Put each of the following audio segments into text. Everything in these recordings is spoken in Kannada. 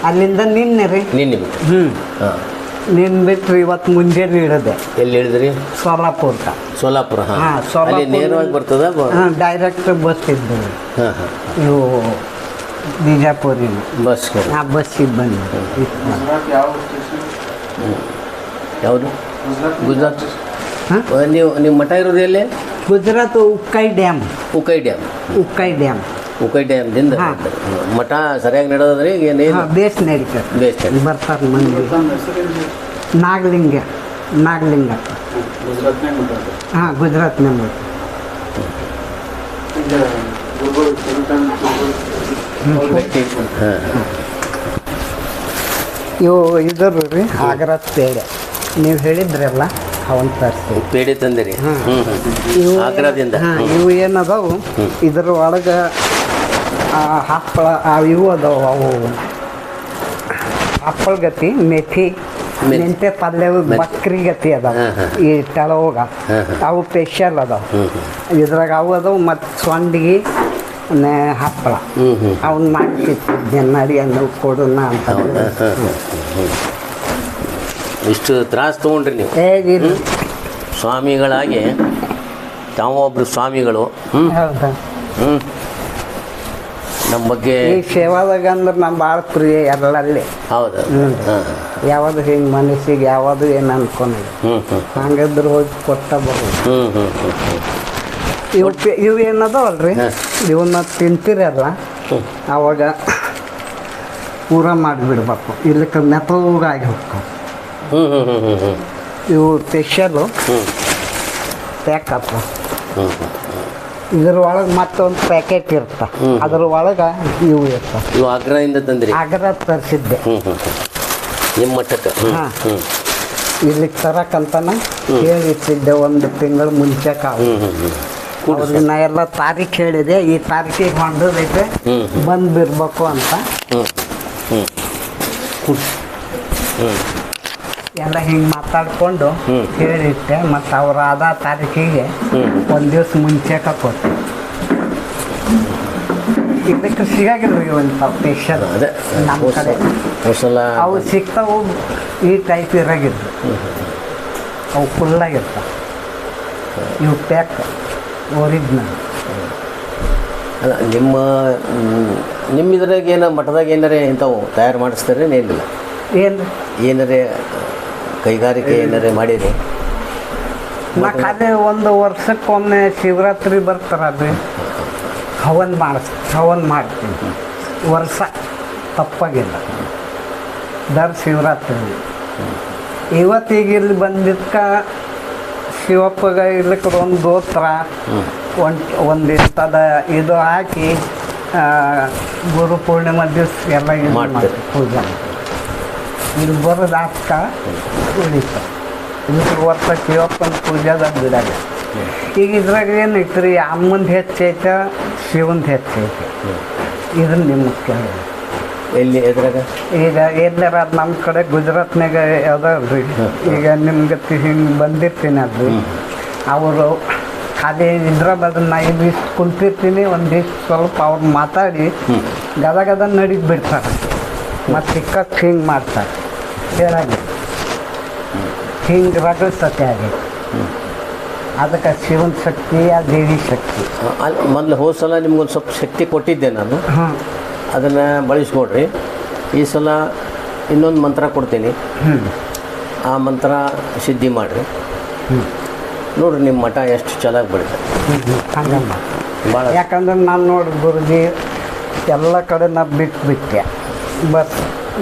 ಅಲ್ಲಿಂದ ನಿನ್ನೆ ರೀ. ನಿನ್ನೆ ಬಿಟ್ಟು ಹಾಂ ನಿನ್ನೆ ಬಿಟ್ಟರೆ ಇವತ್ತು ಮುಂಜಾನೆ ಇಳಿದೆ. ಎಲ್ಲಿ ಹೇಳಿದ್ರಿ? ಸೋಲಾಪುರಕ್ಕೆ. ಸೋಲಾಪುರ. ಹಾಂ ಹಾಂ, ಅಲ್ಲಿ ಸೋಲಾಪುರ ನೇರವಾಗಿ ಬರ್ತದ? ಹಾಂ, ಡೈರೆಕ್ಟ್ ಬಸ್ ಇದ್ದವು. ಹಾಂ ಹಾಂ ಇವು ಬಿಜಾಪುರಿನ ಬಸ್ಗಳು. ಹಾಂ, ಬಸ್ಸಿಗೆ ಬಂದು ಯಾವುದು? ಗುಜರಾತ್. ಹಾಂ, ನೀವು ಮಠ ಇರೋದು ಎಲ್ಲಿ? ಗುಜರಾತ್ ಉಕ್ಕೈ ಡ್ಯಾಮ್. ಉಕೈ ಡ್ಯಾಮ್. ಉಕ್ಕೈ ಡ್ಯಾಮ್. ಉಕೈ ಡ್ಯಾಮ್ದಿಂದ ಹಾಂ. ಮಠ ಸರಿಯಾಗಿ ನಡೆದದ್ರಿ? ಈಗ ಏನೇನು ಹಾಂ, ಬೇಸ್ ನಡೀತದೆ. ಬೇಸ್ ನಡೀತದೆ. ಬರ್ತಾರೆ ಮಂದಿ. ನಾಗಲಿಂಗ. ಹಾಂ, ಗುಜರಾತ್ನಾಗ. ಹಾಂ ಇವು ಇದರು ರೀ ಆಗ್ರಾ ಪೇಡೆ. ನೀವು ಹೇಳಿದ್ರಲ್ಲ ಅವನ್ ತರಿಸಿ ಪೇಡೆ ತಂದಿರಿ? ಇವು ಆಗ್ರಾದಿಂದ. ಹಾಂ, ಇವು ಏನದಾವು ಇದ್ರ ಒಳಗೆ ಹಪ್ಪಳ ಇವು ಅದಾವು. ಅವು ಹಪ್ಪಳ ಗತಿ, ಮೆಥಿ, ಮೆಂತೆ ಪಲ್ಯ, ಬಕ್ರಿ ಗತಿ ಅದಾವ ಈ ತೆಳವಾಗ. ಅವು ಸ್ಪೆಷಲ್ ಅದಾವ ಇದ್ರಾಗ. ಅವು ಅದಾವು ಮತ್ತು ಸೊಂಡಿಗೆ ಹಪ್ಪಳ ಅವನ್ನ ಮಾಡ್ತಿದ್ದೆ. ನಡಿ ಅನ್ನ ಕೊಡೋಣ ಅಂತ. ಇಷ್ಟು ತ್ರಾಸು ತೊಗೊಂಡ್ರಿ ನೀವು ಹೇಗಿಲ್ಲ ಸ್ವಾಮಿಗಳಾಗಿ? ತಾವೊಬ್ರು ಸ್ವಾಮಿಗಳು. ಹೌದಾ? ನಮ್ಮ ಬಗ್ಗೆ ಈ ಸೇವಾದಾಗ ಅಂದ್ರೆ ನಮ್ಮ ಭಾಳ ಪ್ರಿಯ ಎಲ್ಲಲ್ಲಿ. ಹೌದು. ಯಾವುದು ಹಿಂಗೆ ಮನಸ್ಸಿಗೆ ಯಾವುದು ಏನು ಅನ್ಕೊಂಡಿಲ್ಲ. ಹಂಗಿದ್ರೆ ಹೋಗಿ ಕೊಟ್ಟ ಬರೋದು. ಇವು ಏನದವಲ್ರಿ, ಇವನ್ನ ತಿಂತೀರಲ್ಲ ಅವಾಗ ಪೂರ ಮಾಡಿಬಿಡ್ಬೇಕು. ಇಲ್ಲಕ್ಕೆ ಮೆತ್ತಗಾಗಿ ಹೋಗ್ತಾವೆ. ಇವು ಸ್ಪೆಷಲು ಪ್ಯಾಕಪ್ಪ. ಇದ್ರ ಒಳಗೆ ಮತ್ತೊಂದು ಪ್ಯಾಕೆಟ್ ಇರ್ತ. ಅದ್ರ ಒಳಗೆ ಇವು ಇರ್ತಾವೆ. ಇವು ಆಗ್ರಾದಿಂದ ತಂದ್ರಿ? ಆಗ್ರಾ ತರಿಸಿದ್ದೆ ನಿಮ್ಮ ಮಠಕ್ಕೆ. ಹಾಂ, ಇಲ್ಲಿಗೆ ತರಕಂತನ ಹೇಳಿಟ್ಟಿದ್ದೆ ಒಂದು ತಿಂಗಳು ಮುಂಚೆ. ಅವ್ರಿಗೆ ನಾ ಎಲ್ಲ ತಾರೀಖು ಹೇಳಿದೆ, ಈ ತಾರೀಕಿಗೆ ಹೊಂದದೈತೆ ಬಂದ್ಬಿರ್ಬೇಕು ಅಂತ. ಎಲ್ಲ ಹಿಂಗೆ ಮಾತಾಡಿಕೊಂಡು ಹೇಳಿಟ್ಟೆ. ಮತ್ತು ಅವ್ರು ಆದ ತಾರೀಕಿಗೆ ಒಂದು ದಿವಸ ಮುಂಚೆಕ ಕೊಟ್ಟೆ. ಇದಕ್ಕೆ ಸಿಗಾಗಿಲ್ಲ ಒಂದು ಸ್ಪೆಷಲ್ ನಮ್ಮ ಕಡೆ. ಅವು ಸಿಗ್ತಾವು ಈ ಟೈಪ್ ಇರಾಗಿದ್ದು. ಅವು ಫುಲ್ಲಾಗಿರ್ತಾವೆ. ಇವು ಪ್ಯಾಕ್ ಒರಿಜಿನಲ್. ಅಲ್ಲ, ನಿಮ್ಮ ಇದ್ರಾಗ ಏನೋ ಮಠದಾಗ ಏನಾರೇ ಇಂಥವು ತಯಾರು ಮಾಡಿಸ್ತಾರೆ? ಏನಿಲ್ಲ? ಏನಾರೇ ಕೈಗಾರಿಕೆ ಏನಾರೇ ಮಾಡಿರಿ? ಅದೇ ಒಂದು ವರ್ಷಕ್ಕೊಮ್ಮೆ ಶಿವರಾತ್ರಿ ಬರ್ತಾರಲ್ರಿ, ಹವನ್ ಮಾಡ್ತೀನಿ. ವರ್ಷ ತಪ್ಪಾಗಿಲ್ಲ. ದರ್ ಶಿವರಾತ್ರಿ. ಇವತ್ತೀಗ ಇಲ್ಲಿ ಬಂದಿದ್ಕ ಶಿವಪ್ಪಗ ಇರ್ಲಿಕ್ಕೆ ಒಂದು ದೋತ್ರ ಒಂದು ಇರ್ತದ ಇದು ಹಾಕಿ ಗುರು ಪೂರ್ಣಿಮಾ ದಿವಸ ಎಲ್ಲ ಇದು ಮಾಡ್ತೀವಿ ಪೂಜೆ. ಇಲ್ಲಿ ಬರೋದು ಹಾಕ ಉಳಿತು. ಇದ್ರ ವರ್ಷ ಶಿವಪ್ಪನ ಪೂಜೆದಾಗ ಬಿಡಾಗ. ಈಗ ಇದ್ರಾಗ ಏನೈತೆ ರೀ, ಅಮ್ಮಂದು ಹೆಚ್ಚೈತೆ, ಶಿವಂದು ಹೆಚ್ಚೈತೆ. ಇದನ್ನು ನಿಮಗೆ ಕೇಳಿ ಎಲ್ಲಿ ಎದ್ರಾಗ? ಈಗ ಎಲ್ಲಾರ ಅದು ನಮ್ಮ ಕಡೆ ಗುಜರಾತ್ನಾಗ ಅದಾವ್ರಿ. ಈಗ ನಿಮ್ಗೆ ಹಿಂಗೆ ಬಂದಿರ್ತೀನಿ ಅಲ್ರಿ, ಅವರು ಖಾಲಿ ಇದ್ರ ಬದಲು ನಾ ಇದು ಇಷ್ಟು ಕುಂತಿರ್ತೀನಿ, ಒಂದಿಷ್ಟು ಸ್ವಲ್ಪ ಅವ್ರು ಮಾತಾಡಿ ಗದ ನಡೀತು ಬಿಡ್ತಾರೆ. ಮತ್ತು ಸಿಕ್ಕಕ್ಕೆ ಹಿಂಗೆ ಮಾಡ್ತಾರೆ. ಹೇಳಾಗಿ ಹಿಂಗೆ ರಗಳ್ಸತ್ತೆ ಆಗೈತೆ. ಅದಕ್ಕೆ ಶಿವನ ಶಕ್ತಿ, ಆ ದೇವಿ ಶಕ್ತಿ. ಮೊದಲು ಹೋದ ಸಲ ನಿಮ್ಗೊಂದು ಸ್ವಲ್ಪ ಶಕ್ತಿ ಕೊಟ್ಟಿದ್ದೆ ನಾನು. ಅದನ್ನು ಬಳಸ್ಕೊಡ್ರಿ. ಈ ಸಲ ಇನ್ನೊಂದು ಮಂತ್ರ ಕೊಡ್ತೀನಿ, ಆ ಮಂತ್ರ ಸಿದ್ಧಿ ಮಾಡಿರಿ. ನೋಡಿರಿ ನಿಮ್ಮ ಮಠ ಎಷ್ಟು ಚೆನ್ನಾಗಿ ಬೆಳೀತದೆ. ಹಂಗಮ್ಮ ಭಾಳ. ಯಾಕಂದ್ರೆ ನಾನು ನೋಡಿ ಗುರುಜಿ ಎಲ್ಲ ಕಡೆ ನಾನು ಬಿಟ್ಟೆ. ಬಸ್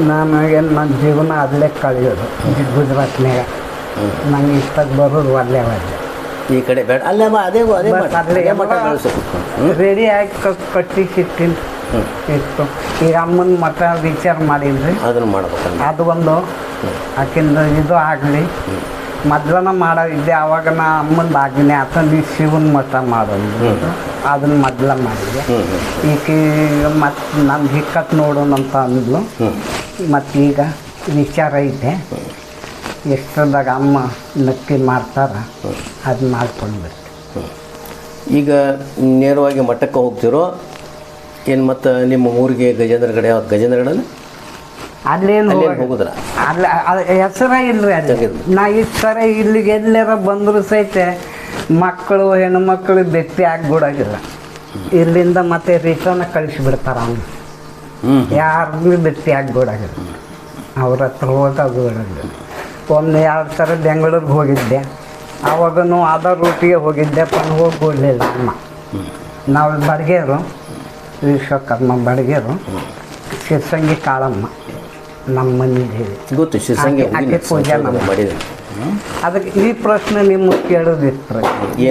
ನನಗೇನು ನನ್ನ ಜೀವನ ಅಲ್ಲೇ ಕಳೆಯೋದು ಗುಜರಾತ್ನಾಗ. ನಂಗೆ ಇಷ್ಟಕ್ಕೆ ಬರೋದು ಒಳ್ಳೆ ಈ ಕಡೆ ಬೇಡ ಅಲ್ಲೇ ಅದೇ ರೆಡಿ ಆಗಿ ಕಟ್ಟಿಸಿಟ್ಟಿನ ಇತ್ತು. ಈಗ ಅಮ್ಮನ ಮಠ ವಿಚಾರ ಮಾಡಿದ್ರಿ, ಅದನ್ನು ಮಾಡ್ಬೇಕು. ಅದು ಒಂದು ಆಕಿಂದ ಇದು ಆಗಲಿ ಮೊದ್ಲನ ಮಾಡೋದಿದ್ದೆ. ಅವಾಗ ನಾ ಅಮ್ಮಂದು ಆಗ್ಲಿ ಆತ ನೀ ಶಿವನ ಮಠ ಮಾಡೋದು, ಅದನ್ನು ಮೊದಲ ಮಾಡಿದೆ. ಈಕೆ ಮತ್ತು ನಮ್ಮ ಹಿಕ್ಕತ್ತು ನೋಡೋಣ ಅಂತ ಅಂದ್ಲು. ಮತ್ತೀಗ ವಿಚಾರ ಐತೆ, ಎಷ್ಟರದಾಗ ಅಮ್ಮ ನಕ್ಕಿ ಮಾಡ್ತಾರ ಅದು ಮಾಡ್ಕೊಂಡು ಬರ್ತೀವಿ. ಈಗ ನೇರವಾಗಿ ಮಠಕ್ಕೆ ಹೋಗ್ತಿರೋ ಏನು? ಮತ್ತು ನಿಮ್ಮ ಊರಿಗೆ ಗಜೇಂದ್ರಗಡೆ? ಗಜೇಂದ್ರಗಡಲ್ಲಿ ಅಲ್ಲೇನು ಹೋಗುದ್ರ ಅಲ್ಲ ಹೆಸರ ಇಲ್ರಿ ಅಲ್ಲಿ. ನಾ ಈ ಸರ ಇಲ್ಲಿಗೆ ಎಲ್ಲಾರ ಬಂದರೂ ಸಹಿತ ಮಕ್ಕಳು ಹೆಣ್ಮಕ್ಳು ಭೇಟಿ ಆಗ್ಬಿಡೋದಿಲ್ಲ. ಇಲ್ಲಿಂದ ಮತ್ತೆ ರಿಟರ್ನ್ ಕಳಿಸಿಬಿಡ್ತಾರ ಅವನು. ಯಾರಿಗೂ ಭೇಟಿ ಆಗ್ಬಿಡೋದಿಲ್ಲ. ಅವ್ರ ಹತ್ರ ಹೋಗೋದು ಬಿಡೋದಿಲ್ಲ. ಒಂದು 2 ಸಲ ಬೆಂಗಳೂರಿಗೆ ಹೋಗಿದ್ದೆ. ಆವಾಗೂ ಅದ ರೂಟಿಗೆ ಹೋಗಿದ್ದೆ. ಹೋಗ್ಬಿಡ್ಲಿಲ್ಲ ಅಮ್ಮ. ನಾವು ಬಡಗೇರು, ವಿಶ್ವಕರ್ಮ ಬಡಗೇರು, ಶಿರ್ಸಂಗಿ ಕಾಳಮ್ಮ ನಮ್ಮ ಮನೇಲಿ ಗೊತ್ತು. ಶಿರ್ಸಂಗಿ ಆಕೆ ಪೂಜೆ ಮಾಡಿದೆ. ಅದಕ್ಕೆ ಈ ಪ್ರಶ್ನೆ ನಿಮಗೆ ಕೇಳೋದಿತ್ತು.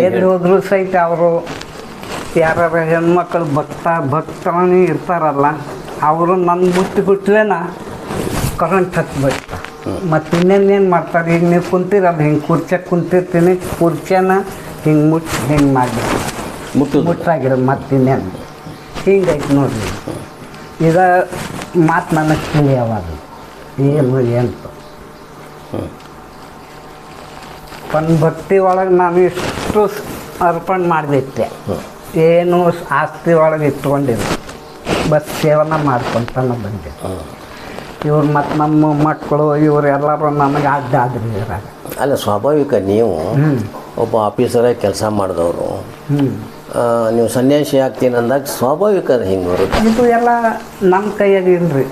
ಎಲ್ಲಿ ಹೋದ್ರು ಸಹಿತ ಅವರು ಯಾರು ಹೆಣ್ಮಕ್ಳು ಭಕ್ತನೇ ಇರ್ತಾರಲ್ಲ, ಅವರು ನನ್ನ ಮುಟ್ಟಿಬಿಟ್ಲೇನ ಕರೆಂಟ್ ಹತ್ಬೇಕು. ಮತ್ತು ಇನ್ನೇನು ಮಾಡ್ತಾರೆ, ಈಗ ನೀವು ಕುಂತಿರಲ್ಲ, ಹಿಂಗೆ ಕುರ್ಚಕ್ಕೆ ಕುಂತಿರ್ತೀನಿ, ಕುರ್ಚೆನ ಹಿಂಗೆ ಹಿಂಗೆ ಮಾಡಬೇಕು, ಮುಟ್ಟಾಗಿರೋ ಮತ್ತಿನ್ನೇನು ಹಿಂಗೈತೆ ನೋಡ್ರಿ. ಇದ ಮಾತು ನನಗೆ ತಿಳಿಯವಾಗ ಏನು ಎಂತು ಭಕ್ತಿ ಒಳಗೆ ನಾನು ಇಷ್ಟು ಅರ್ಪಣೆ ಮಾಡಿಬಿಟ್ಟೆ. ಏನು ಆಸ್ತಿ ಒಳಗೆ ಇಟ್ಕೊಂಡಿಲ್ಲ, ಬಸ್ ಸೇವನೆ ಮಾಡ್ಕೊತಾನೆ ಬಂದೆ. ಇವ್ರು ಮತ್ತು ನಮ್ಮ ಮಕ್ಕಳು ಇವರೆಲ್ಲರೂ ನಮಗೆ ಅಡ್ಡಾದ್ರಿ ಇದ್ರಾಗ. ಅಲ್ಲ, ಸ್ವಾಭಾವಿಕ. ನೀವು ಒಬ್ಬ ಆಫೀಸರಾಗಿ ಕೆಲಸ ಮಾಡಿದವರು, ನೀವು ಸನ್ಯಾಸಿ ಆಗ್ತೀನಿ ಅಂದಾಗ ಸ್ವಾಭಾವಿಕ ಅದು ಹಿಂಗೆ ಬರುತ್ತೆ. ಇದು ಎಲ್ಲ ನಮ್ಮ ಕೈಯಾಗ ಇಲ್ರಿ.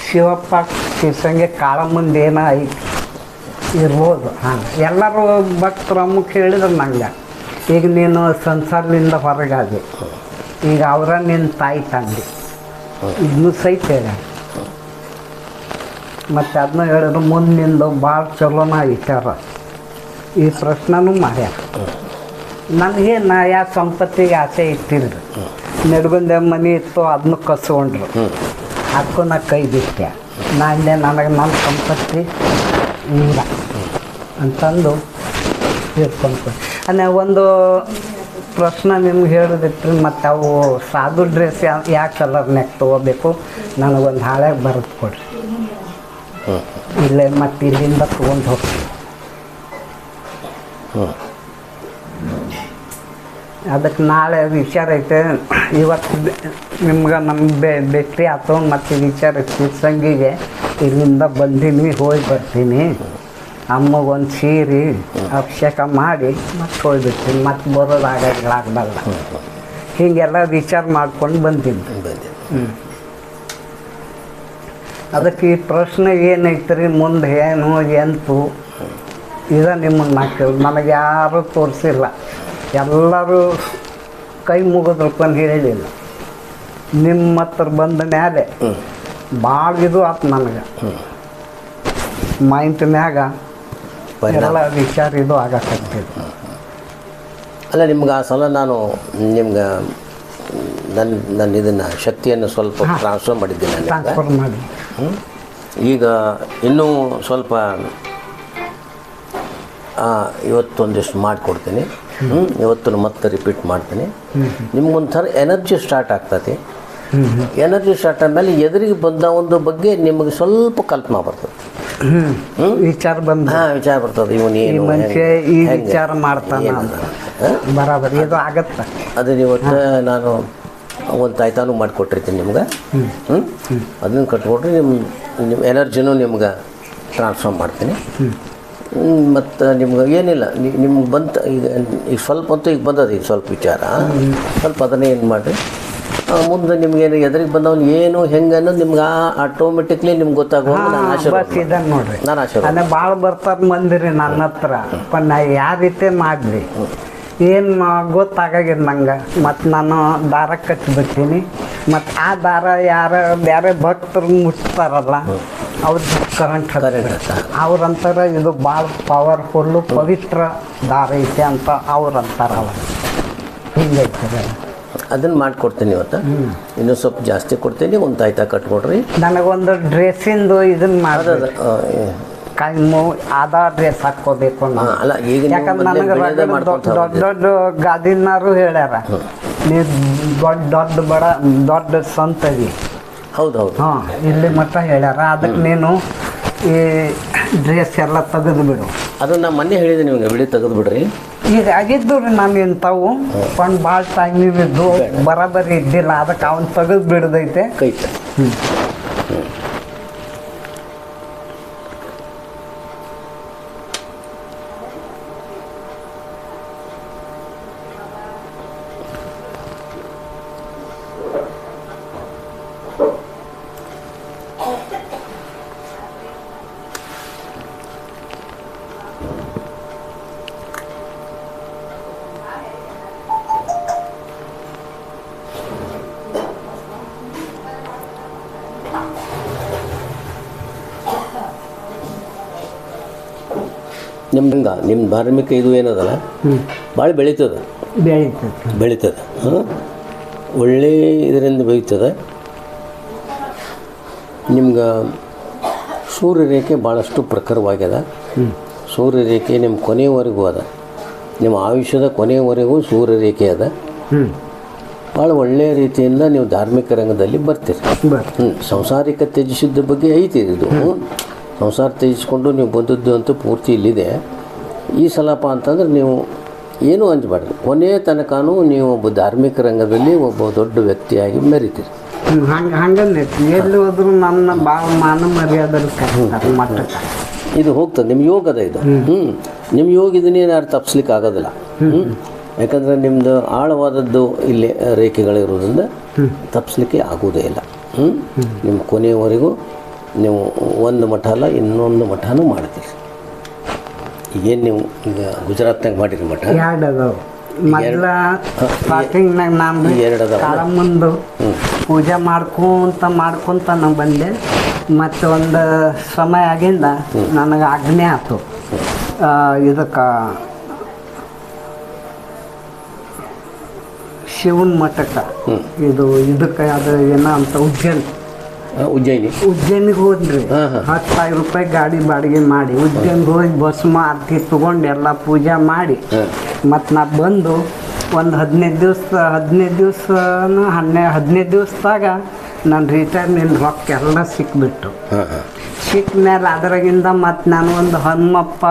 ಶಿವಪ್ಪ ಶಿರ್ಸಂಗಿ ಕಾಳಮ್ಮಂದು ಏನೋ ಐತಿ ಇರ್ಬೋದು. ಹಾಂ, ಎಲ್ಲರೂ ಭಕ್ತರು ಅಮ್ಮಕ್ಕೆ ಹೇಳಿದ್ರು ನಂಗೆ, ಈಗ ನೀನು ಸಂಸಾರದಿಂದ ಹೊರಗಾದೆ, ಈಗ ಅವರ ನಿನ್ನ ತಾಯಿ ತಂದೆ ಇದನ್ನು ಸಹಿತ ಹೇಳ. ಮತ್ತು ಅದನ್ನ ಹೇಳಿದ್ರು ಮುಂದಿಂದು ಭಾಳ ಚಲೋನ ವಿಚಾರ. ಈ ಪ್ರಶ್ನನೂ ಮಾಡ್ಯಾರ. ನನಗೆ ನಾ ಯಾವ ಸಂಪತ್ತಿಗೆ ಆಸೆ ಇಟ್ಟಿಲ್ರಿ. ನಡ್ಗೊಂಡೆ ಮನೆ ಇತ್ತು, ಅದನ್ನು ಕಸ್ಕೊಂಡ್ರು. ಅದಕ್ಕೂ ನಾ ಕೈ ಬಿಟ್ಟೆ. ನಾನೇ ನನಗೆ ನನ್ನ ಸಂಪತ್ತಿ ಇಲ್ಲ ಅಂತಂದು ತಿಳ್ಕೊಂಡು ಅಂದರೆ ಒಂದು ಪ್ರಶ್ನೆ ನಿಮ್ಗೆ ಹೇಳಿದಿತ್ತು. ಮತ್ತು ಅವು ಸಾಧು ಡ್ರೆಸ್ ಯಾವ ಕಲರ್ನ್ಯಾಗ ತೊಗೋಬೇಕು, ನನಗೊಂದು ಹಾಳೆಗೆ ಬರೆದು ಕೊಡ್ರಿ, ಇಲ್ಲೇ ಮತ್ತು ಇಲ್ಲಿಂದ ತೊಗೊಂಡು ಹೋಗ್ತೀನಿ. ಅದಕ್ಕೆ ನಾಳೆ ವಿಚಾರ ಐತೆ. ಇವತ್ತು ನಿಮ್ಗೆ ನಮ್ಗೆ ಭೇಟಿ ಆಯ್ತು. ಮತ್ತು ವಿಚಾರ ಶಿರ್ಸಂಗಿಗೆ ಇಲ್ಲಿಂದ ಬಂದೀನಿ, ಹೋಗಿ ಬರ್ತೀನಿ. ಅಮ್ಮಗೊಂದು ಸೀರೆ ಅಭಿಷೇಕ ಮಾಡಿ ಮತ್ತೆ ಹೋಗ್ಬಿಡ್ತೀನಿ. ಮತ್ತೆ ಬರೋದು ಆಗಲ್ಲ. ಹೀಗೆಲ್ಲ ವಿಚಾರ ಮಾಡ್ಕೊಂಡು ಬಂದೀನಿ. ಅದಕ್ಕೆ ಈ ಪ್ರಶ್ನೆ ಏನೈತ್ರಿ, ಮುಂದೆ ಏನು ಎಂತು ಇದ ನಿಮ್ಮನ್ನು ಹಾಕಿದ್ರು. ನನಗೆ ಯಾರೂ ತೋರಿಸಿಲ್ಲ. ಎಲ್ಲರೂ ಕೈ ಮುಗಿದ್ರಪ್ಪಂದು ಹೇಳಿಲ್ಲ. ನಿಮ್ಮ ಹತ್ರ ಬಂದ ಮೇಲೆ ಭಾಳ ಇದು ಆಯ್ತು ನನಗೆ. ಮೈಂಡ್ ಮ್ಯಾಗ ಎಲ್ಲ ವಿಚಾರ ಇದು ಆಗಕತ್ತಿದ್ದು. ಅಲ್ಲ, ನಿಮ್ಗೆ ಆ ಸಲ ನಾನು ನಿಮ್ಗೆ ನನ್ನ ಇದನ್ನು ಶಕ್ತಿಯನ್ನು ಸ್ವಲ್ಪ ಟ್ರಾನ್ಸ್ಫರ್ ಮಾಡಿದ್ದೇನೆ. ಟ್ರಾನ್ಸ್ಫರ್ ಮಾಡಿ ಈಗ ಇನ್ನೂ ಸ್ವಲ್ಪ ಇವತ್ತೊಂದಿಷ್ಟು ಮಾಡಿಕೊಡ್ತೀನಿ. ಇವತ್ತು ಮತ್ತೆ ರಿಪೀಟ್ ಮಾಡ್ತೀನಿ. ನಿಮ್ಗೊಂಥರ ಎನರ್ಜಿ ಸ್ಟಾರ್ಟ್ ಆಗ್ತದೆ. ಎನರ್ಜಿ ಸ್ಟಾರ್ಟ್ ಆದಮೇಲೆ ಎದುರಿಗೆ ಬಂದ ಒಂದು ಬಗ್ಗೆ ನಿಮಗೆ ಸ್ವಲ್ಪ ಕಲ್ಪನಾ ಬರ್ತದೆ. ವಿಚಾರ ಬಂದ ವಿಚಾರ ಬರ್ತದೆ. ಇವನು ಏನು ಮನುಷ್ಯ ಈ ವಿಚಾರ ಮಾಡ್ತಾನೆ ಬರಾಬರಿ ಇದು ಆಗತ್ತೆ. ಅದನ್ನ ಇವತ್ತು ನಾನು ಒಂದು ತಾಯ್ತಾನು ಮಾಡಿಕೊಟ್ಟಿರ್ತೀನಿ ನಿಮ್ಗೆ. ಅದನ್ನು ಕಟ್ಕೊಟ್ರೆ ನಿಮ್ಮ ಎನರ್ಜಿನೂ ನಿಮ್ಗೆ ಟ್ರಾನ್ಸ್ಫರ್ ಮಾಡ್ತೀನಿ. ಮತ್ತು ನಿಮ್ಗೆ ಏನಿಲ್ಲ, ನಿಮ್ಗೆ ಬಂತ ಈಗ ಸ್ವಲ್ಪ ಅಂತೂ ಈಗ ಬಂದದ. ಈಗ ಸ್ವಲ್ಪ ವಿಚಾರ ಸ್ವಲ್ಪ ಅದನ್ನೇ ಏನು ಮಾಡಿರಿ. ಮುಂದೆ ನಿಮ್ಗೇನು ಎದುರಿಗೆ ಬಂದವನು ಏನು ಹೆಂಗೆ ಅನ್ನೋದು ನಿಮ್ಗೆ ಆಟೋಮೆಟಿಕ್ಲಿ ನಿಮ್ಗೆ ಗೊತ್ತಾಗೋದು. ನಾನು ಆಶೀರ್ವಾದ ನೋಡ್ರಿ. ನಾನು ಆಶೀರ್ವಾದ ಭಾಳ ಬರ್ತಾರೆ ಮಂದಿರಿ ನನ್ನ ಹತ್ರ. ನಾ ಯಾವ ರೀತಿ ಮಾಡಲಿ ಏನು ಗೊತ್ತಾಗಿದ್ದು ನಂಗೆ. ಮತ್ತು ನಾನು ದಾರ ಕಟ್ಟಿಬಿಡ್ತೀನಿ. ಮತ್ತು ಆ ದಾರ ಯಾರು ಬೇರೆ ಭಕ್ತರು ಮುಟ್ತಾರಲ್ಲ ಅವ್ರಿಗೆ ಕರೆಂಟ್ ಅವ್ರಂತಾರ ಇದು ಭಾಳ ಪವರ್ಫುಲ್ಲು ಪವಿತ್ರ ದಾರ ಐತೆ ಅಂತ ಅವ್ರಂತಾರಲ್ಲ. ಹಿಂಗೈತೆ. ಅದನ್ನು ಮಾಡಿಕೊಡ್ತೀನಿ ಇವತ್ತು. ಇನ್ನೂ ಸ್ವಲ್ಪ ಜಾಸ್ತಿ ಕೊಡ್ತೀನಿ. ಒಂದು ತಾಯ್ತಾ ಕಟ್ಕೊಡ್ರಿ. ನನಗೊಂದು ಡ್ರೆಸ್ಸಿಂದು ಇದನ್ನು ಮಾಡೋದು ಕೈಮು ಆದ ಡ್ರೆಸ್ ಹಾಕ್ಕೋಬೇಕು. ಅಲ್ಲ, ಈಗ ಯಾಕಂದ್ರೆ ನನಗೆ ದೊಡ್ಡ ಗಾದಿನಾರು ಹೇಳ್ಯಾರ, ನೀವು ದೊಡ್ಡ ಸಂತವಿ. ಹೌದು. ಹಾಂ, ಇಲ್ಲಿ ಮಟ್ಟ ಹೇಳ್ಯಾರ. ಅದಕ್ಕೆ ನೀನು ಈ ಡ್ರೆಸ್ ಎಲ್ಲ ತೆಗೆದು ಬಿಡು. ಅದು ನಾನು ಮೊನ್ನೆ ಹೇಳಿದೆ ನಿಮಗೆ, ಬಿಡಿ ತೆಗೆದು ಬಿಡ್ರಿ. ಈಗ ಆಗಿದ್ದು ರೀ ನಾನು ಇಂಥವು ಒಂದು ಭಾಳ ಟೈಮ್ ಇದ್ದು ಬರಾಬರಿ ಇದ್ದಿಲ್ಲ. ಅದಕ್ಕೆ ಅವನು ತೆಗೆದು ಬಿಡದೈತೆ. ಕೈ ನಿಮ್ಮ ಧಾರ್ಮಿಕ ಇದು ಏನದಲ್ಲ ಭಾಳ ಬೆಳೀತದೆ ಹಾಂ, ಒಳ್ಳೆ ಇದರಿಂದ ಬೆಳೀತದೆ. ನಿಮ್ಗೆ ಸೂರ್ಯರೇಖೆ ಭಾಳಷ್ಟು ಪ್ರಖರವಾಗ್ಯದ. ಸೂರ್ಯರೇಖೆ ನಿಮ್ಮ ಕೊನೆಯವರೆಗೂ ಅದ, ನಿಮ್ಮ ಆಯುಷ್ಯದ ಕೊನೆಯವರೆಗೂ ಸೂರ್ಯರೇಖೆ ಅದ. ಭಾಳ ಒಳ್ಳೆಯ ರೀತಿಯಿಂದ ನೀವು ಧಾರ್ಮಿಕ ರಂಗದಲ್ಲಿ ಬರ್ತೀರಿ. ಸಂಸಾರಿಕ ತ್ಯಜಿಸಿದ್ದ ಬಗ್ಗೆ ಐತಿ ಇದು. ಸಂಸಾರ ತ್ಯಜಿಸ್ಕೊಂಡು ನೀವು ಬಂದದ್ದು ಅಂತೂ ಪೂರ್ತಿ ಇಲ್ಲಿದೆ. ಈ ಸಲಪ ಅಂತಂದ್ರೆ ನೀವು ಏನೂ ಅಂಜಬೇಡ್ರಿ, ಕೊನೆಯ ತನಕನೂ ನೀವು ಒಬ್ಬ ಧಾರ್ಮಿಕ ರಂಗದಲ್ಲಿ ಒಬ್ಬ ದೊಡ್ಡ ವ್ಯಕ್ತಿಯಾಗಿ ಮೆರಿತೀರಿ. ಹಂಗಂದ್ರೆ ಎಲ್ಲಿ ಹೋದ್ರು ನನ್ನ ಭಾಳ ಮಾನ ಮರ್ಯಾದೆ ಇದು ಹೋಗ್ತದೆ. ನಿಮ್ಮ ಯೋಗದ ಇದು. ನಿಮ್ಮ ಯೋಗ ಇದನ್ನೇನು ಯಾರು ತಪ್ಪಿಸ್ಲಿಕ್ಕೆ ಆಗೋದಿಲ್ಲ. ಯಾಕಂದರೆ ನಿಮ್ಮದು ಆಳವಾದದ್ದು ಇಲ್ಲಿ ರೇಖೆಗಳಿರೋದ್ರಿಂದ ತಪ್ಪಿಸ್ಲಿಕ್ಕೆ ಆಗೋದೇ ಇಲ್ಲ. ನಿಮ್ಮ ಕೊನೆಯವರೆಗೂ ನೀವು ಒಂದು ಮಠ ಅಲ್ಲ ಇನ್ನೊಂದು ಮಠನೂ ಮಾಡ್ತೀರಿ. ಏನು ನೀವು ಈಗ ಗುಜರಾತ್ನಾಗ ಮಾಡಿರಿ ಮಠ ಮೊದಲ ಸ್ಟಾರ್ಟಿಂಗ್ನಾಗ ನಾನು ಕಾಳಮ್ಮಂದು ಪೂಜೆ ಮಾಡ್ಕೊಂತ ನಾನು ಬಂದೆ. ಮತ್ತು ಒಂದು ಸಮಯ ಆಗಿಂದ ನನಗೆ ಆಜ್ಞೆ ಆಯ್ತು ಇದಕ್ಕೆ ಶಿವನ ಮಠಕ್ಕೆ ಇದಕ್ಕೆ ಅದು ಏನೋ ಅಂತ ಉಜ್ಜಯಿನಿಗೆ ಹೋದ್ರಿ. 10,000 ರೂಪಾಯಿ ಗಾಡಿ ಬಾಡಿಗೆ ಮಾಡಿ ಉಜ್ಜಯಿನಿಗೆ ಹೋಗಿ ಭಸ್ಮ ಆರತಿ ತೊಗೊಂಡು ಎಲ್ಲ ಪೂಜೆ ಮಾಡಿ ಮತ್ತು ನಾ ಬಂದು ಒಂದು 15 ದಿವಸದಾಗ ನನ್ನ ರಿಟರ್ನಿಂದ ರೊಕ್ಕ ಎಲ್ಲ ಸಿಕ್ಬಿಟ್ಟು ಸಿಕ್ಕ ಮೇಲೆ ಅದರಾಗಿಂದ ಮತ್ತು ನಾನು ಒಂದು ಹನುಮಪ್ಪ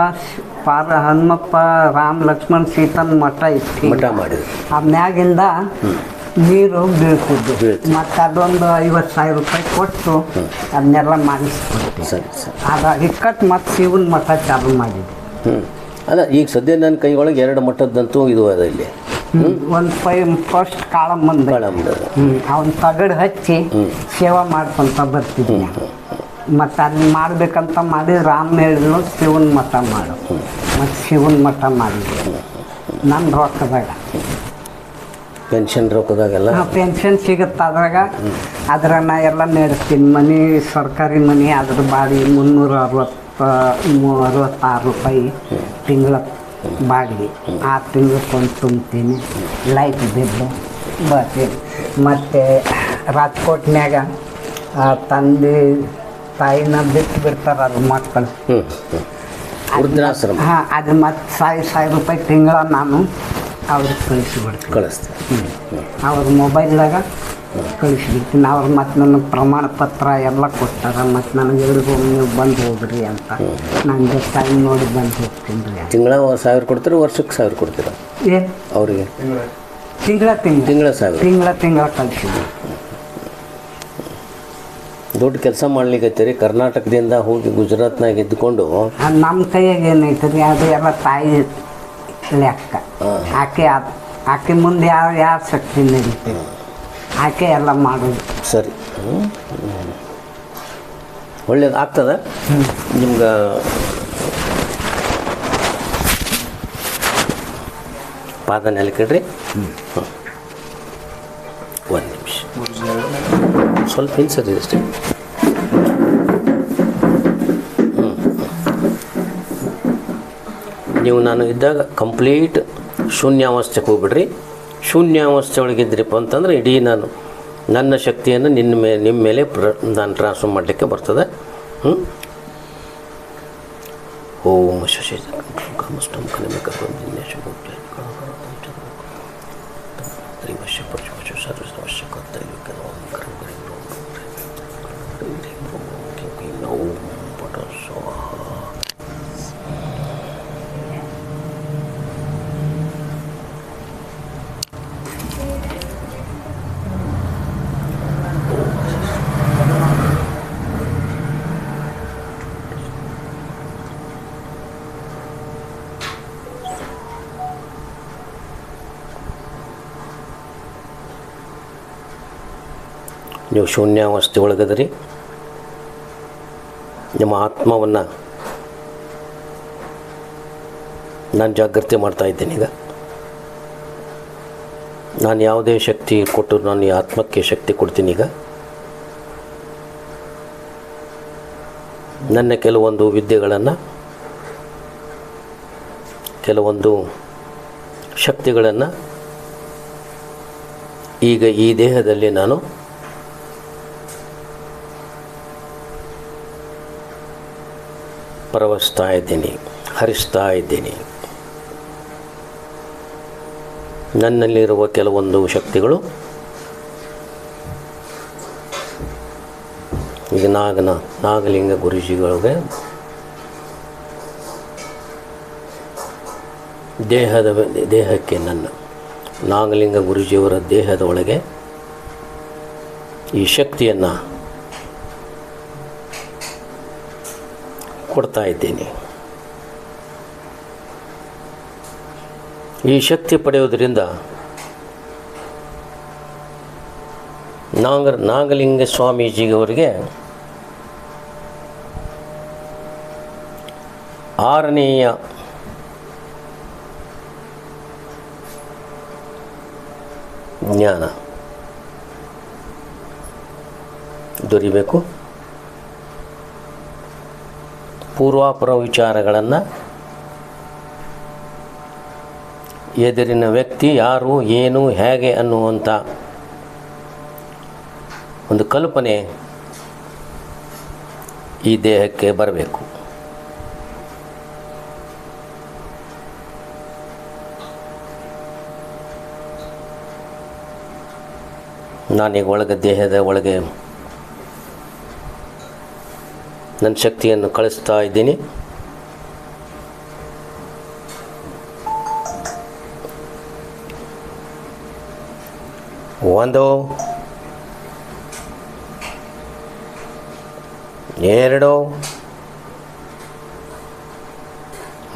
ರಾಮ ಲಕ್ಷ್ಮಣ್ ಸೀತನ್ ಮಠ ಇತ್ತು. ಆ ಮ್ಯಾಗಿಂದ ನೀರು ಬೀಳ್ತಿದ್ದು ಮತ್ತು ಅದೊಂದು 50,000 ರೂಪಾಯಿ ಕೊಟ್ಟು ಅದನ್ನೆಲ್ಲ ಮಾಡಿಸ್ಕೊಡ್ತೀವಿ. ಅದ ಇಕ್ಕಟ್ಟು ಮತ್ತು ಶಿವನ ಮಠ ಚಾಲು ಮಾಡಿದ್ದೆ. ಅಲ್ಲ, ಈಗ ಸದ್ಯ ನನ್ನ ಕೈ ಒಳಗೆ 2 ಮಠದ್ದಂತೂ ಇದು ಅದ ಇಲ್ಲಿ. ಒಂದು ಫಸ್ಟ್ ಕಾಳಮ್ಮಂದ ಅವನ ತಗಡು ಹಚ್ಚಿ ಸೇವಾ ಮಾಡ್ಕೊಂತ ಬರ್ತಿದ್ವಿ. ಮತ್ತು ಅದನ್ನ ಮಾಡ್ಬೇಕಂತ ಮಾಡಿ ರಾಮ ಹೇಳಿದ್ರು ಶಿವನ ಮಠ ಮಾಡು. ಮತ್ತು ಶಿವನ ಮಠ ಮಾಡಿದ್ವಿ ನನ್ನ ರೊಕ್ಕದಾಗ. ಪೆನ್ಷನ್ ರೊಕ್ಕದಾಗೆಲ್ಲ ಪೆನ್ಷನ್ ಸಿಗುತ್ತೆ ಅದ್ರಾಗ. ನಾ ಎಲ್ಲ ನಡೆಸ್ತೀನಿ. ಮನೆ ಸರ್ಕಾರಿ ಮನೆ ಅದ್ರ ಬಾಡಿ 366 ರೂಪಾಯಿ ತಿಂಗಳ ಬಾಡಿಗೆ. 6 ತಿಂಗಳಕ್ಕೊಂದು ತುಂಬ್ತೀನಿ. ಲೈಟ್ ಬಿಲ್ಲು ಬರ್ತೀನಿ. ಮತ್ತು ರಾಜ್ಕೋಟ್ನ್ಯಾಗ ತಂದೆ ತಾಯಿನ ಬಿಟ್ಟು ಬಿಡ್ತಾರೆ ಅದು ಮಕ್ಕಳು. ಹಾಂ, ಅದು ಮತ್ತು 1,000 ರೂಪಾಯಿ ತಿಂಗಳ ನಾನು ಅವ್ರಿಗೆ ಕಳಿಸ್ತೀನಿ. ಅವ್ರ ಮೊಬೈಲ್ದಾಗ ಕಳಿಸ್ಬಿಡ್ತೀನಿ. ಅವ್ರು ಮತ್ತು ನನಗೆ ಪ್ರಮಾಣ ಪತ್ರ ಎಲ್ಲ ಕೊಡ್ತಾರೆ. ಮತ್ತು ನನಗೆ ನೀವು ಬಂದು ಹೋಗ್ರಿ ಅಂತ ನನಗೆ ಟೈಮ್ ನೋಡಿ ಬಂದು ಹೋಗ್ತೀನಿ ರೀ. ತಿಂಗಳ 1,000 ಕೊಡ್ತೀರ, ವರ್ಷಕ್ಕೆ 1,000 ಕೊಡ್ತೀರ ಏನು ಅವರಿಗೆ? ತಿಂಗಳ 1,000 ಕಳಿಸಿದ್ವಿ. ದೊಡ್ಡ ಕೆಲಸ ಮಾಡ್ಲಿಕ್ಕತ್ತೀರಿ. ಕರ್ನಾಟಕದಿಂದ ಹೋಗಿ ಗುಜರಾತ್ನಾಗ ಇದ್ದುಕೊಂಡು ನಮ್ಮ ಕೈಯಾಗ ಏನೈತೆ ರೀ ಅದು ಎಲ್ಲ ತಾಯಿ ಲೆಕ್ಕ. ಆಕೆ ಮುಂದೆ ಯಾವ ಶಕ್ತಿ ನಡೀತೀವಿ ಆಕೆ ಎಲ್ಲ ಮಾಡೋದು. ಸರಿ, ಒಳ್ಳೇದು ಆಗ್ತದೆ ನಿಮ್ಗೆ. ಪಾದ ನೆಲಕಿಡ್ರಿ. ಒಂದು ನಿಮಿಷ ಸ್ವಲ್ಪ ಹಿಂಸರಿ ಅಷ್ಟೇ. ನೀವು ನಾನು ಇದ್ದಾಗ ಕಂಪ್ಲೀಟ್ ಶೂನ್ಯಾವಸ್ಥೆಗೆ ಹೋಗ್ಬಿಡ್ರಿ. ಶೂನ್ಯಾವಸ್ಥೆ ಒಳಗಿದ್ರಿಪ್ಪ ಅಂತಂದ್ರೆ ಇಡೀ ನಾನು ನನ್ನ ಶಕ್ತಿಯನ್ನು ನಿಮ್ಮ ಮೇಲೆ ನಾನು ಟ್ರಾನ್ಸ್ಫರ್ ಮಾಡಲಿಕ್ಕೆ ಬರ್ತದೆ. ಓಂ ಶಶಿ ಕಾಮಷ್ಟಂ ಕಲಿಮೆ ಕರ್ಕೊಂಡ್ವಶ್ಯ ನೀವು ಶೂನ್ಯಾವಸ್ಥೆ ಒಳಗದ್ರಿ. ನಿಮ್ಮ ಆತ್ಮವನ್ನು ನಾನು ಜಾಗೃತಿ ಮಾಡ್ತಾ ಇದ್ದೇನೆ. ಈಗ ನಾನು ಯಾವುದೇ ಶಕ್ತಿ ಕೊಟ್ಟರು ನಾನು ಈ ಆತ್ಮಕ್ಕೆ ಶಕ್ತಿ ಕೊಡ್ತೀನಿ. ಈಗ ನನ್ನ ಕೆಲವೊಂದು ವಿದ್ಯೆಗಳನ್ನು, ಕೆಲವೊಂದು ಶಕ್ತಿಗಳನ್ನು ಈಗ ಈ ದೇಹದಲ್ಲಿ ನಾನು ಪ್ರವಹಿಸ್ತಾ ಇದ್ದೀನಿ, ಹರಿಸ್ತಾ ಇದ್ದೀನಿ. ನನ್ನಲ್ಲಿರುವ ಕೆಲವೊಂದು ಶಕ್ತಿಗಳು ಈಗ ನಾಗಲಿಂಗ ಗುರೂಜಿಗಳಿಗೆ ದೇಹಕ್ಕೆ ನನ್ನ ನಾಗಲಿಂಗ ಗುರೂಜಿಯವರ ದೇಹದ ಒಳಗೆ ಈ ಶಕ್ತಿಯನ್ನು ಕೊಡ್ತಾ ಇದ್ದೀನಿ. ಈ ಶಕ್ತಿ ಪಡೆಯೋದರಿಂದ ನಾಗಲಿಂಗ ಸ್ವಾಮೀಜಿಯವರಿಗೆ 6ನೇಯ ಜ್ಞಾನ ದೊರಿಬೇಕು. ಪೂರ್ವಾಪರ ವಿಚಾರಗಳನ್ನು ಎದುರಿನ ವ್ಯಕ್ತಿ ಯಾರು, ಏನು, ಹೇಗೆ ಅನ್ನುವಂಥ ಒಂದು ಕಲ್ಪನೆ ಈ ದೇಹಕ್ಕೆ ಬರಬೇಕು. ನಾನೀಗ ದೇಹದ ಒಳಗೆ ನನ್ನ ಶಕ್ತಿಯನ್ನು ಕಳಿಸ್ತಾ ಇದ್ದೀನಿ. ಒಂದು, 2,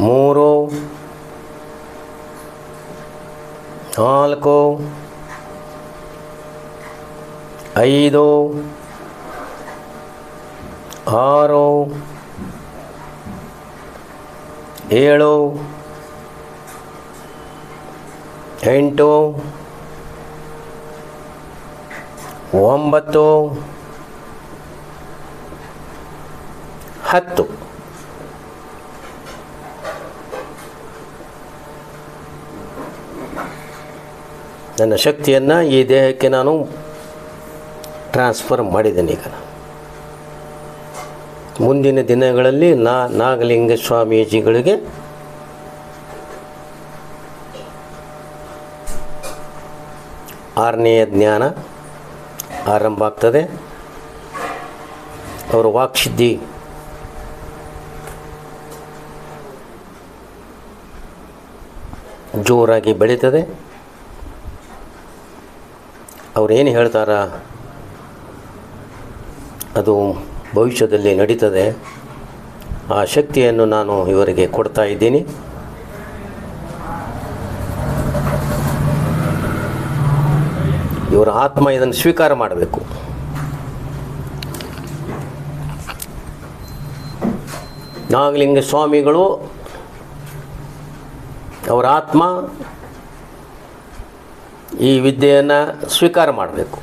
3, 4, 5, 6, 7, 8, 9, 10. ನನ್ನ ಶಕ್ತಿಯನ್ನು ಈ ದೇಹಕ್ಕೆ ನಾನು ಟ್ರಾನ್ಸ್ಫರ್ ಮಾಡಿದ್ದೇನೆ. ಈಗ ಮುಂದಿನ ದಿನಗಳಲ್ಲಿ ನಾಗಲಿಂಗ ಸ್ವಾಮೀಜಿಗಳಿಗೆ ಆರನೆಯ ಜ್ಞಾನ ಆರಂಭ ಆಗ್ತದೆ. ಅವರ ವಾಕ್ಸಿದ್ಧಿ ಜೋರಾಗಿ ಬೆಳೀತದೆ. ಅವರೇನು ಹೇಳ್ತಾರ ಅದು ಭವಿಷ್ಯದಲ್ಲಿ ನಡೀತದೆ. ಆ ಶಕ್ತಿಯನ್ನು ನಾನು ಇವರಿಗೆ ಕೊಡ್ತಾ ಇದ್ದೀನಿ. ಇವರ ಆತ್ಮ ಇದನ್ನು ಸ್ವೀಕಾರ ಮಾಡಬೇಕು. ನಾಗಲಿಂಗ ಸ್ವಾಮಿಗಳು ಅವರ ಆತ್ಮ ಈ ವಿದ್ಯೆಯನ್ನು ಸ್ವೀಕಾರ ಮಾಡಬೇಕು.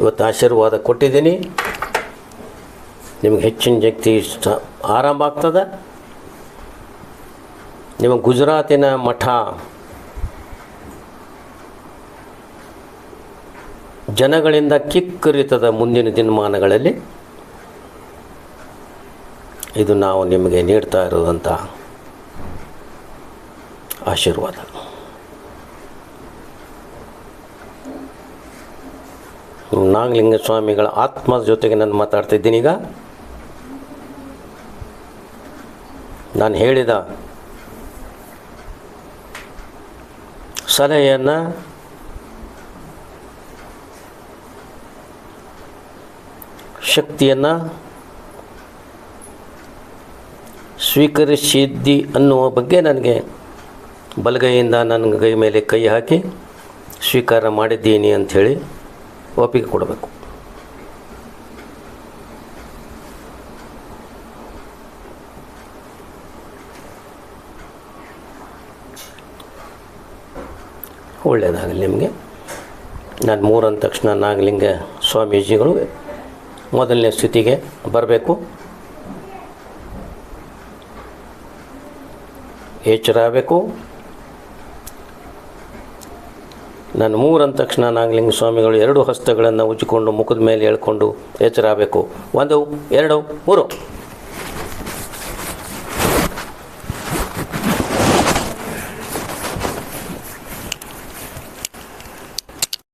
ಇವತ್ತು ಆಶೀರ್ವಾದ ಕೊಟ್ಟಿದ್ದೀನಿ. ನಿಮಗೆ ಹೆಚ್ಚಿನ ಶಕ್ತಿ ಆರಂಭ ಆಗ್ತದೆ. ನಿಮ್ಮ ಗುಜರಾತಿನ ಮಠ ಜನಗಳಿಂದ ಕಿಕ್ಕರಿತದ ಮುಂದಿನ ದಿನಮಾನಗಳಲ್ಲಿ. ಇದು ನಾವು ನಿಮಗೆ ನೀಡ್ತಾ ಇರುವಂಥ ಆಶೀರ್ವಾದ. ನಾಗಲಿಂಗ ಸ್ವಾಮಿಗಳ ಆತ್ಮದ ಜೊತೆಗೆ ನಾನು ಮಾತಾಡ್ತಿದ್ದೀನಿ. ಈಗ ನಾನು ಹೇಳಿದ ಸಲಹೆಯನ್ನು ಶಕ್ತಿಯನ್ನು ಸ್ವೀಕರಿಸಿದ್ದಿ ಅನ್ನುವ ಬಗ್ಗೆ ನನಗೆ ಬಲಗೈಯಿಂದ ನನ್ನ ಕೈ ಮೇಲೆ ಕೈ ಹಾಕಿ ಸ್ವೀಕಾರ ಮಾಡಿದ್ದೀನಿ ಅಂಥೇಳಿ ಒಪ್ಪಿಗೆ ಕೊಡಬೇಕು. ಒಳ್ಳೆಯದಾಗಲಿ ನಿಮಗೆ. ನಾನು 3 ಅಂದ ತಕ್ಷಣ ನಾಗಲಿಂಗ ಸ್ವಾಮೀಜಿಗಳು ಮೊದಲನೇ ಸ್ಥಿತಿಗೆ ಬರಬೇಕು. ಎಚ್ಚರ ಆಗಬೇಕು. ನಾನು 3 ಅಂದ ತಕ್ಷಣ ನಾಗಲಿಂಗ ಸ್ವಾಮಿಗಳು 2 ಹಸ್ತಗಳನ್ನು ಉಜ್ಜಿಕೊಂಡು ಮುಖದ ಮೇಲೆ ಎಳ್ಕೊಂಡು ಎಚ್ಚರ ಆಗಬೇಕು. 1 2 3.